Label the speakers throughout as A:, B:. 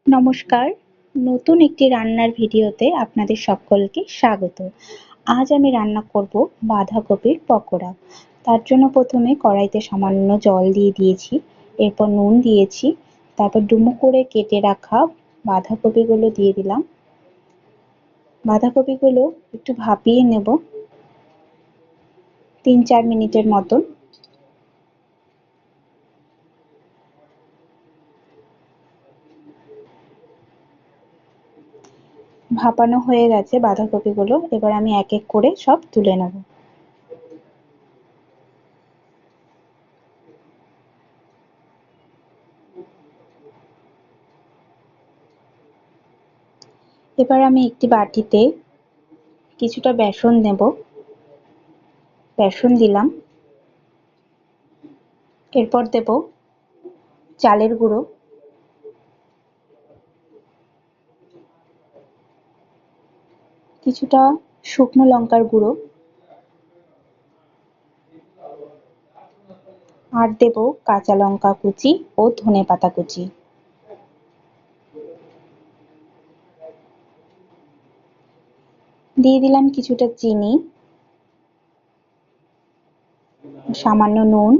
A: নমস্কার, নতুন একটি রান্নার ভিডিওতে আপনাদের সকলকে স্বাগত। আজ আমি রান্না করব বাঁধাকপির পকোড়া। তার জন্য প্রথমে কড়াইতে সামান্য জল দিয়ে দিয়েছি, এরপর নুন দিয়েছি, তারপর ডুমো করে কেটে রাখা বাঁধাকপিগুলো দিয়ে দিলাম। বাঁধাকপিগুলো একটু ভাপিয়ে নেব 3-4 মিনিটের মতন। ভাপানো হয়ে গেছে বাঁধাকপিগুলো, এবার আমি এক এক করে সব তুলে নেব। এবার আমি একটি বাটিতে কিছুটা বেসন নেব, বেসন দিলাম, এরপর দেব চালের গুঁড়ো, কিছুটা শুকনো লঙ্কার গুঁড়ো, আর দেব কাঁচা লঙ্কা কুচি ও ধনেপাতা কুচি। দিয়ে দিলাম কিছুটা চিনি, সামান্য নুন,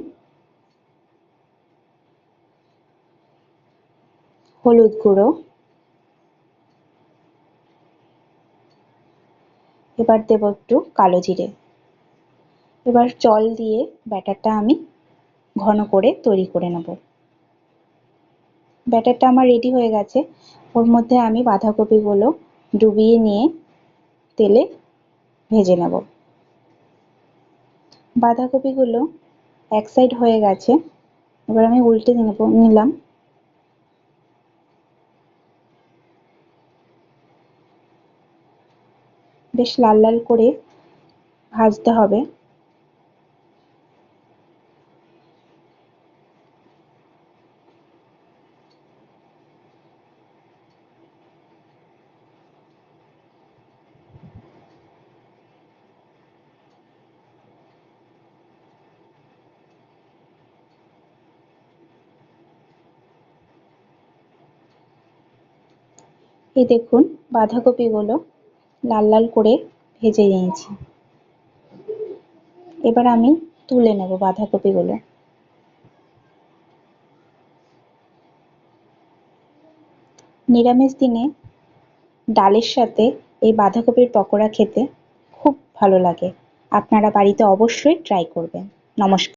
A: হলুদ গুঁড়ো। এবার দেব একটু কালো জিরে। এবার জল দিয়ে ব্যাটারটা আমি ঘন করে তৈরি করে নেব। ব্যাটারটা আমার রেডি হয়ে গেছে। ওর মধ্যে আমি বাঁধাকপিগুলো ডুবিয়ে নিয়ে তেলে ভেজে নেব। বাঁধাকপিগুলো এক সাইড হয়ে গেছে, এবার আমি উল্টে নিলাম। বেশ লাল লাল করে ভাজতে হবে। এই দেখুন, বাঁধাকপিগুলো লাল লাল করে ভেজে নিয়েছি। এবার আমি তুলে নেব বাঁধাকপিগুলো। নিরামিষ দিনে ডালের সাথে এই বাঁধাকপির পকোড়া খেতে খুব ভালো লাগে। আপনারা বাড়িতে অবশ্যই ট্রাই করবেন। নমস্কার।